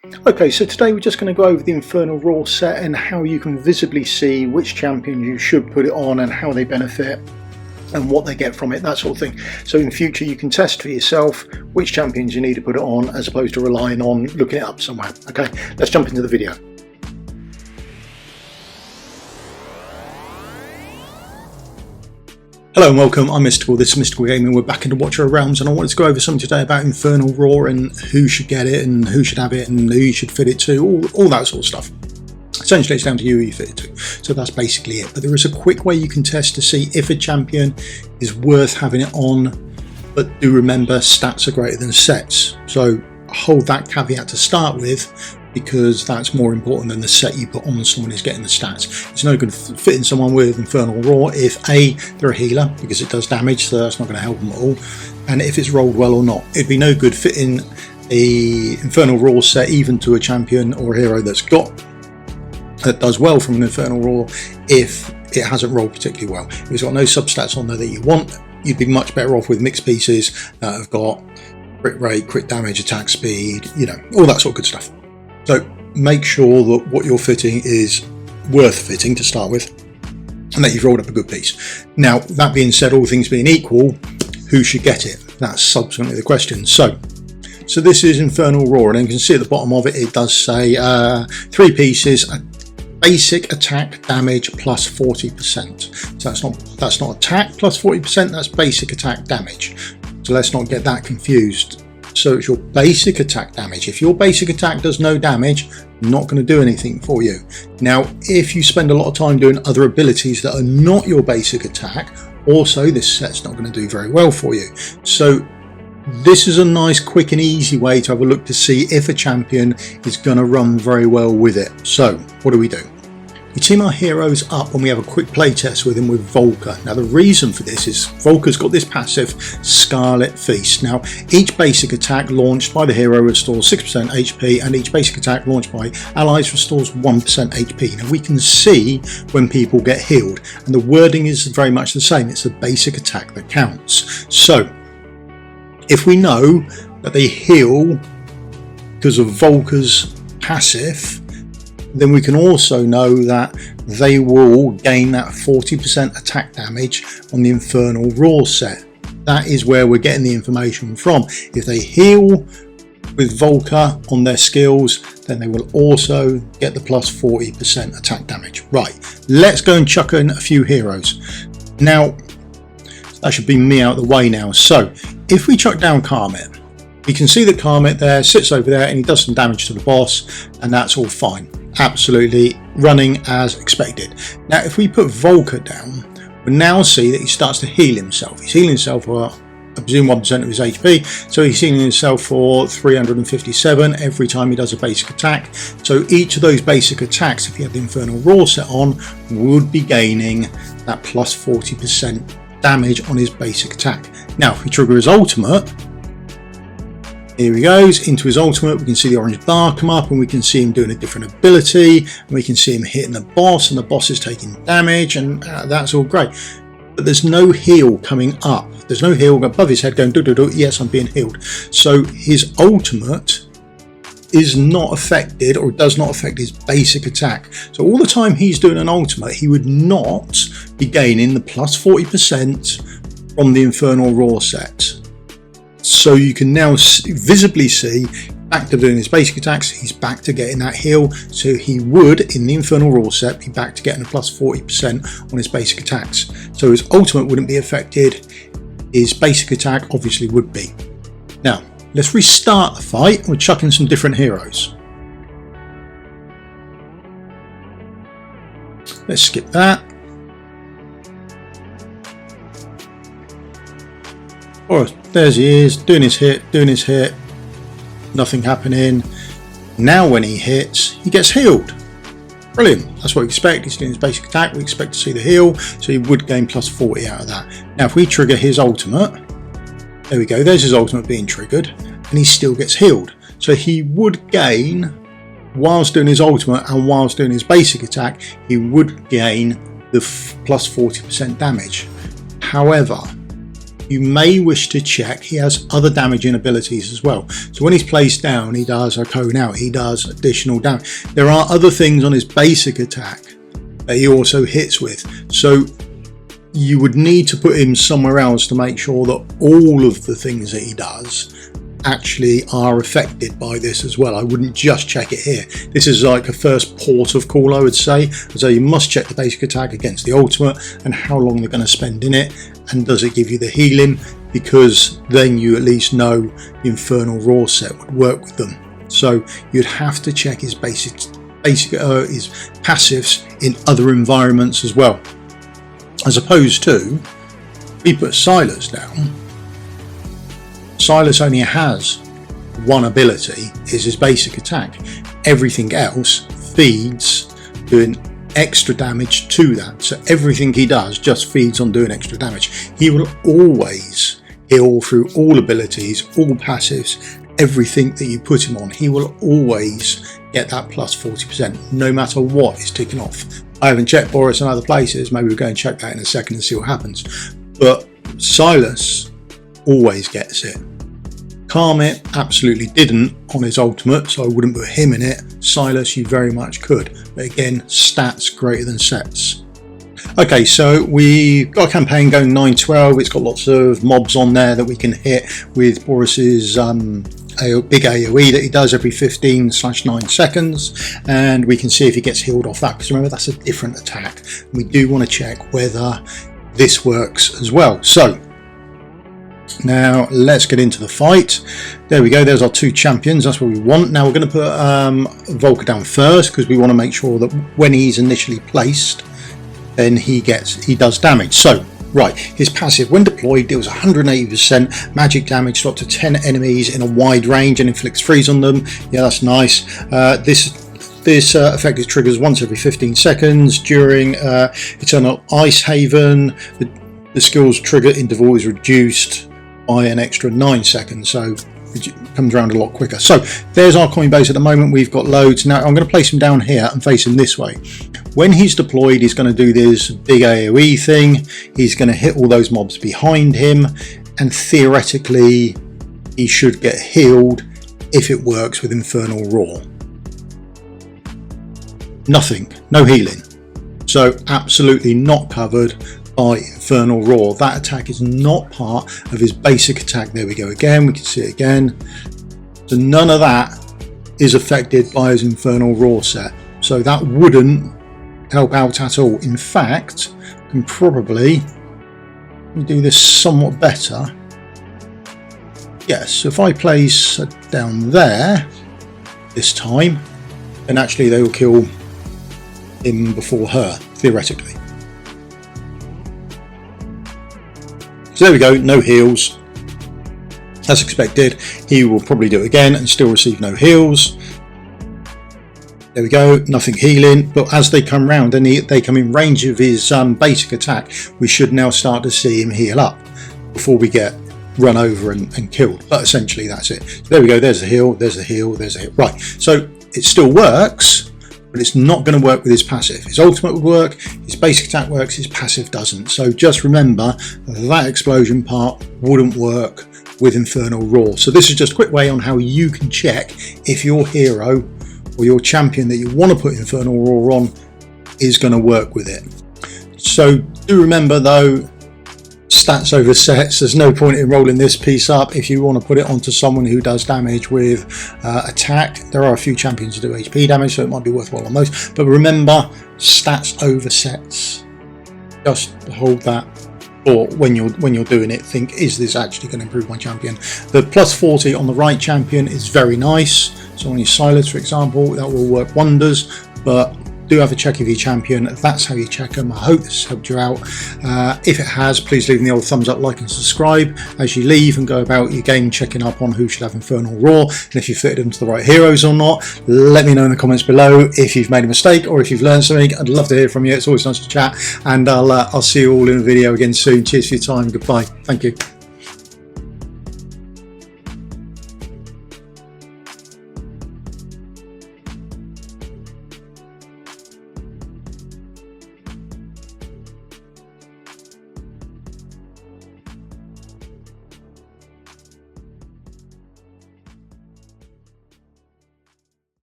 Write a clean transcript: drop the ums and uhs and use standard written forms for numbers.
Okay, so today we're just going to go over the Infernal Roar set and how you can visibly see which champions you should put it on and how they benefit and what they get from it, that sort of thing. So in future you can test for yourself which champions you need to put it on as opposed to relying on looking it up somewhere. Okay, let's jump into the video. Hello and welcome, I'm Mystical, this is Misstical Gaming. We're back into Watcher of Realms and I wanted to go over something today about Infernal Roar and who should get it and who should have it and who you should fit it to, all that sort of stuff. Essentially it's down to you who you fit it to, so that's basically it. But there is a quick way you can test to see if a champion is worth having it on, but do remember stats are greater than sets. So hold that caveat to start with, because that's more important than the set you put on someone who's getting the stats. It's no good fitting someone with Infernal Roar if A, they're a healer, because it does damage, so that's not going to help them at all, and if it's rolled well or not. It'd be no good fitting a Infernal Roar set even to a champion or a hero that does well from an Infernal Roar if it hasn't rolled particularly well. If it's got no substats on there that you want, you'd be much better off with mixed pieces that have got crit rate, crit damage, attack speed, you know, all that sort of good stuff. So make sure that what you're fitting is worth fitting to start with and that you've rolled up a good piece. Now, that being said, all things being equal, who should get it? That's subsequently the question. So this is Infernal Roar, and you can see at the bottom of it, it does say 3 pieces, basic attack damage plus 40%. So that's not attack plus 40%, that's basic attack damage. So let's not get that confused. So it's your basic attack damage. If your basic attack does no damage, not going to do anything for you. Now, if you spend a lot of time doing other abilities that are not your basic attack, also this set's not going to do very well for you. So this is a nice, quick and easy way to have a look to see if a champion is going to run very well with it. So what do? We team our heroes up and we have a quick play test with him with Volka. Now the reason for this is Volka's got this passive Scarlet Feast. Now each basic attack launched by the hero restores 6% HP, and each basic attack launched by allies restores 1% HP. Now we can see when people get healed, and the wording is very much the same. It's the basic attack that counts. So if we know that they heal because of Volka's passive, then we can also know that they will gain that 40% attack damage on the Infernal Roar set. That is where we're getting the information from. If they heal with Volka on their skills, then they will also get the plus 40% attack damage. Right, let's go and chuck in a few heroes. Now, that should be me out of the way now. So, if we chuck down Karmit, we can see that Karmit there sits over there and he does some damage to the boss, and that's all fine. Absolutely running as expected. Now if we put Volka down, we now see that he starts to heal himself. He's healing himself for, I presume, 1% of his HP, so he's healing himself for 357 every time he does a basic attack. So each of those basic attacks, if you had the Infernal Roar set on, would be gaining that plus 40% damage on his basic attack. Now if we trigger his ultimate, here he goes into his ultimate, we can see the orange bar come up and we can see him doing a different ability, and we can see him hitting the boss and the boss is taking damage, and that's all great. But there's no heal coming up. There's no heal above his head going do do do, yes, I'm being healed. So his ultimate is not affected, or does not affect his basic attack. So all the time he's doing an ultimate, he would not be gaining the plus 40% from the Infernal Roar set. So you can now visibly see, back to doing his basic attacks, he's back to getting that heal. So he would, in the Infernal Roar set, be back to getting a plus 40% on his basic attacks. So his ultimate wouldn't be affected, his basic attack obviously would be. Now, let's restart the fight. We're chucking some different heroes. Let's skip that. Oh, there he is, doing his hit, nothing happening. Now when he hits, he gets healed. Brilliant, that's what we expect. He's doing his basic attack, we expect to see the heal, so he would gain plus 40 out of that. Now if we trigger his ultimate, there we go, there's his ultimate being triggered, and he still gets healed. So he would gain, whilst doing his ultimate and whilst doing his basic attack, he would gain the plus 40% damage. However, you may wish to check he has other damaging abilities as well. So when he's placed down, he does a cone out, he does additional damage. There are other things on his basic attack that he also hits with. So you would need to put him somewhere else to make sure that all of the things that he does actually are affected by this as well. I wouldn't just check it here. This is like a first port of call, I would say. So you must check the basic attack against the ultimate and how long they're going to spend in it, and does it give you the healing, because then you at least know the Infernal Roar set would work with them. So you'd have to check his his passives in other environments as well, as opposed to, we put Silas down. Silas only has one ability, is his basic attack. Everything else feeds doing extra damage to that. So everything he does just feeds on doing extra damage. He will always heal through all abilities, all passives, everything that you put him on. He will always get that plus 40%, no matter what is ticking off. I haven't checked Boreas in other places. Maybe we'll go and check that in a second and see what happens. But Silas always gets it. Karmit absolutely didn't on his ultimate, so I wouldn't put him in it. Silas, you very much could. But again, stats greater than sets. Okay, so we've got a campaign going 9-12. It's got lots of mobs on there that we can hit with Boreas's big AoE that he does every 15/9 seconds, and we can see if he gets healed off that, because remember, that's a different attack. We do want to check whether this works as well. So now let's get into the fight. There we go, there's our two champions, that's what we want. Now we're going to put Volka down first, because we want to make sure that when he's initially placed, then he does damage. So right, his passive, when deployed, deals 180% magic damage to up to 10 enemies in a wide range and inflicts freeze on them. Yeah, that's nice. This effect is triggers once every 15 seconds during Eternal Ice Haven. The skill's trigger interval is reduced by an extra 9 seconds, so it comes around a lot quicker. So there's our coin base at the moment. We've got loads. Now I'm going to place him down here and face him this way. When he's deployed, he's going to do this big AoE thing. He's going to hit all those mobs behind him, and theoretically he should get healed if it works with Infernal Roar. Nothing, no healing. So absolutely not covered by Infernal Roar. That attack is not part of his basic attack. There we go again, we can see it again. So none of that is affected by his Infernal Roar set. So that wouldn't help out at all. In fact, I can probably do this somewhat better. Yes, so if I place down there this time, then actually they will kill him before her, theoretically. So there we go, no heals. As expected, he will probably do it again and still receive no heals. There we go, nothing healing. But as they come round and they come in range of his basic attack, we should now start to see him heal up before we get run over and killed. But essentially that's it. So there we go, there's a heal, there's a heal, there's a heal. Right, so it still works, but it's not going to work with his passive. His ultimate would work, his basic attack works, his passive doesn't. So just remember that explosion part wouldn't work with Infernal Roar. So this is just a quick way on how you can check if your hero or your champion that you want to put Infernal Roar on is going to work with it. So do remember though, stats over sets, there's no point in rolling this piece up if you want to put it onto someone who does damage with attack. There are a few champions who do HP damage, so it might be worthwhile on those. But remember, stats over sets. Just hold that or when you're doing it, think, is this actually going to improve my champion? The plus 40 on the right champion is very nice. So on your Silas, for example, that will work wonders, but do have a check of your champion. That's how you check them. I hope this helped you out. If it has, please leave me the old thumbs up, like and subscribe as you leave and go about your game checking up on who should have Infernal Roar, and if you fitted into the right heroes or not. Let me know in the comments below if you've made a mistake or if you've learned something. I'd love to hear from you. It's always nice to chat, and I'll see you all in a video again soon. Cheers for your time. Goodbye. Thank you.